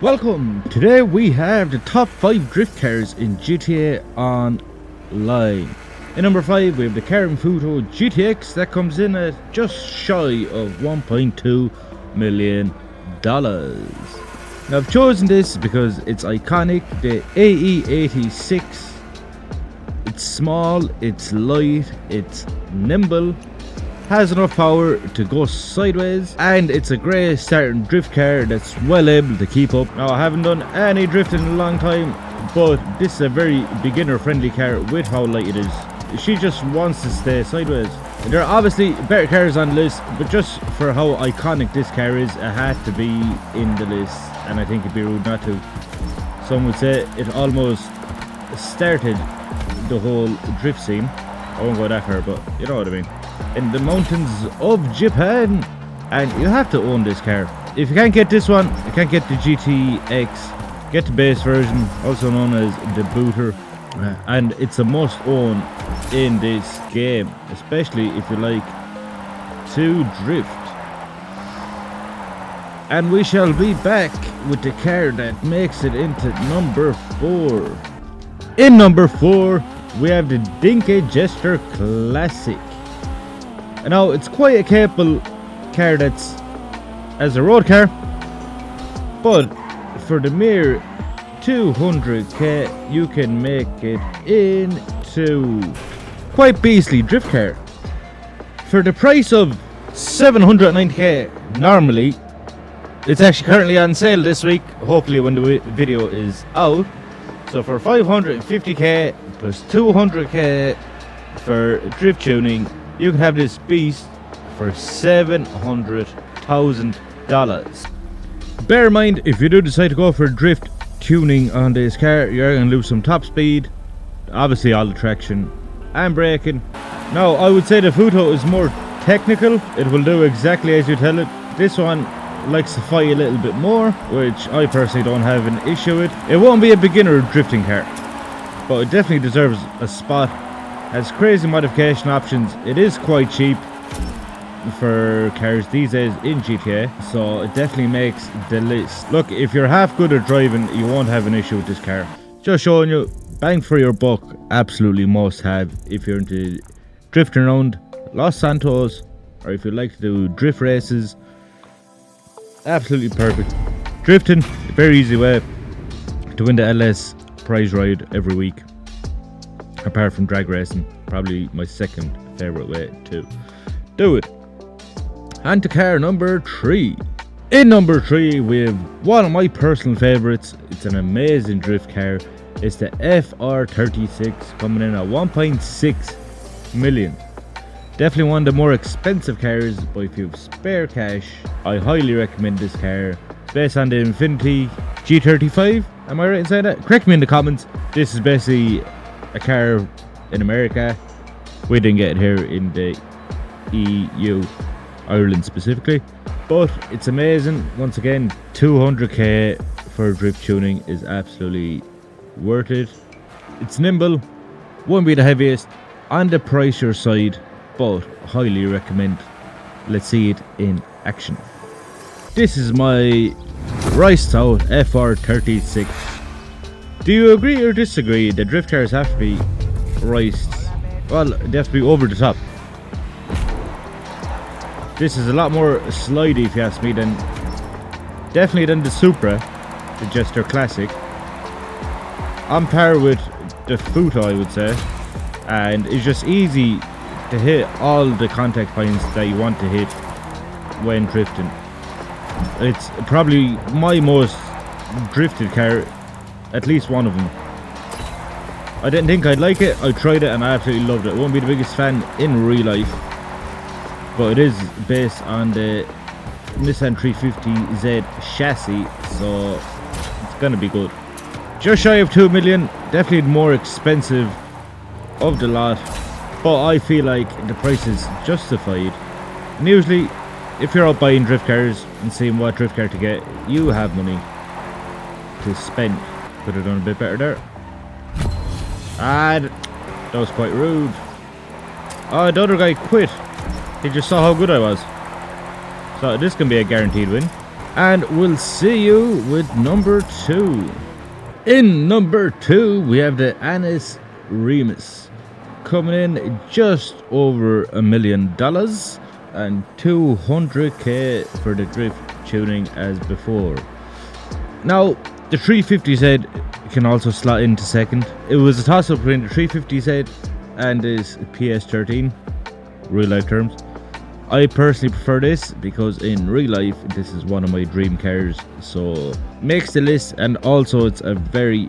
Welcome! Today we have the top 5 drift cars in GTA Online. In number 5 we have the Car Futo GTX that comes in at just shy of $1.2 million. Now I've chosen this because it's iconic, the AE86. It's small, it's light, it's nimble, has enough power to go sideways, and it's a great starting drift car that's well able to keep up. Now I haven't done any drifting in a long time, but this is a very beginner friendly car with how light it is. She just wants to stay sideways. There are obviously better cars on the list, but just for how iconic this car is, it had to be in the list, and I think it'd be rude not to. Some would say it almost started the whole drift scene. I won't go that far, but you know what I mean. In the mountains of Japan, and you have to own this car. If you can't get this one, you can't get the GTX, get the base version, also known as the booter, and it's a must own in this game, especially if you like to drift. And we shall be back with the car that makes it into number 4. In number 4 we have the Dinky Jester Classic. Now it's quite a capable car that's as a road car, but for the mere 200k you can make it into quite beastly drift car. For the price of 790k normally, it's actually currently on sale this week, hopefully when the video is out. So for 550k plus 200k for drift tuning, you can have this beast for $700,000. Bear in mind, if you do decide to go for drift tuning on this car, you're going to lose some top speed, obviously all the traction and braking. Now I would say the Futo is more technical, it will do exactly as you tell it. This one likes to fight a little bit more, which I personally don't have an issue with. It won't be a beginner drifting car, but it definitely deserves a spot. Has crazy modification options. It is quite cheap for cars these days in GTA, so it definitely makes the list. Look, if you're half good at driving, you won't have an issue with this car. Just showing you, bang for your buck, absolutely must have if you're into drifting around Los Santos, or if you like to do drift races. Absolutely perfect. Drifting, a very easy way to win the LS prize ride every week. Apart from drag racing, probably my second favourite way to do it. And to car number 3. In number 3 we have one of my personal favourites. It's an amazing drift car. It's the FR36 coming in at 1.6 million. Definitely one of the more expensive cars, but if you have spare cash, I highly recommend this car. It's based on the Infiniti G35. Am I right in saying that? Correct me in the comments. This is basically a car in America. We didn't get it here in the EU, Ireland specifically, but it's amazing. Once again, 200k for drift tuning is absolutely worth it. It's nimble, won't be the heaviest, on the pricier side, but highly recommend. Let's see it in action. This is my Riced Out FR36. Do you agree or disagree that drift cars have to be riced? Well, they have to be over the top. This is a lot more slidey, if you ask me, definitely than the Supra, the Jester Classic. On par with the Futo, I would say, and it's just easy to hit all the contact points that you want to hit when drifting. It's probably my most drifted car, at least one of them. I didn't think I'd like it, I tried it and I absolutely loved it. I won't be the biggest fan in real life, but it is based on the Nissan 350Z chassis, so it's gonna be good. Just shy of 2 million, definitely the more expensive of the lot, but I feel like the price is justified. And usually, if you're out buying drift cars and seeing what drift car to get, you have money to spend. Could have done a bit better there. That was quite rude. Oh, the other guy quit. He just saw how good I was. So this can be a guaranteed win. and we'll see you with number 2. In number 2 we have the Anis Remus, coming in just over $1 million and 200k for the drift tuning as before. Now the 350Z can also slot into second. It was a toss up between the 350Z and this PS13, real life terms. I personally prefer this because in real life this is one of my dream cars, so makes the list, and also it's a very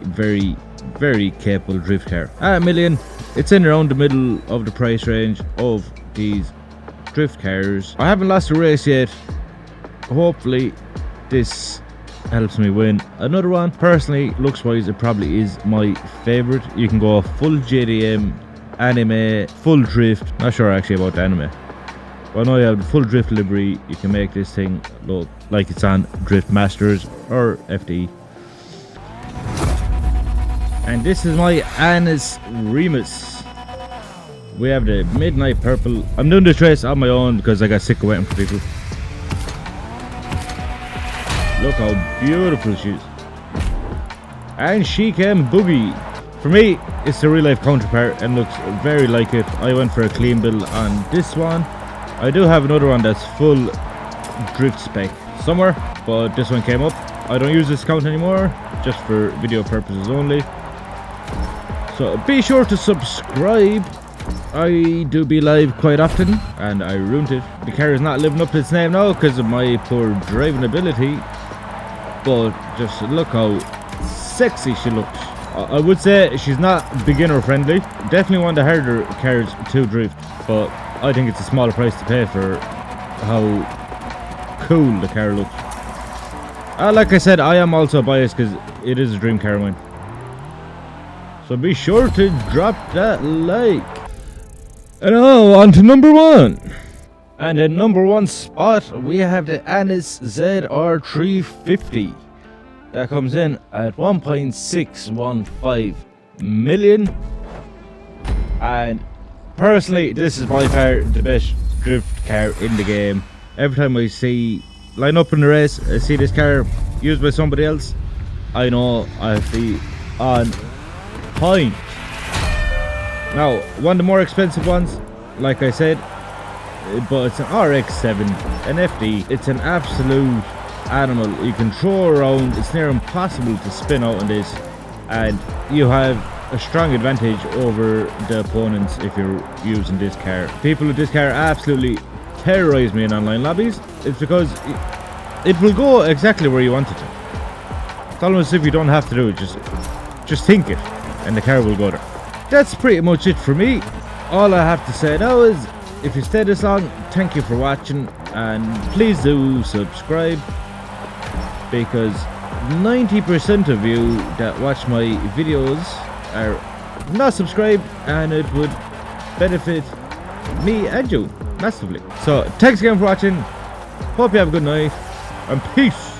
capable drift car. At $1 million, it's in around the middle of the price range of these drift cars. I haven't lost a race yet. Hopefully this helps me win another one. Personally, looks wise, it probably is my favorite. You can go full JDM, anime, full drift. Not sure actually about the anime. Well, now you have the full drift livery. You can make this thing look like it's on Drift Masters or FD. And this is my Anis Remus. We have the midnight purple. I'm doing this race on my own because I got sick of waiting for people. Look how beautiful she is. And she can boogie. For me, it's the real life counterpart and looks very like it. I went for a clean build on this one. I do have another one that's full drift spec somewhere, but this one came up. I don't use this account anymore, just for video purposes only. So be sure to subscribe. I do be live quite often, and I ruined it. The car is not living up to its name now because of my poor driving ability, but just look how sexy she looks. I would say she's not beginner friendly. Definitely one of the harder cars to drift, but I think it's a smaller price to pay for how cool the car looks. Like I said, I am also biased because it is a dream car of mine. So be sure to drop that like. And now on to number 1. And in number 1 spot we have the Anis ZR350. That comes in at 1.615 million. And personally, this is by far the best drift car in the game. Every time I line up in the race, I see this car used by somebody else, I know I'll be on point. Now, one of the more expensive ones, like I said, but it's an RX-7, an FD. It's an absolute animal. You can throw around. It's near impossible to spin out on this, and you have a strong advantage over the opponents if you're using this car. People with this car absolutely terrorize me in online lobbies. It's because it will go exactly where you want it to. It's almost as if you don't have to do it, just think it and the car will go there. That's pretty much it for me. All I have to say now is, if you stayed this long, thank you for watching, and please do subscribe, because 90% of you that watch my videos are not subscribed, and it would benefit me and you massively. So thanks again for watching. Hope you have a good night, and peace.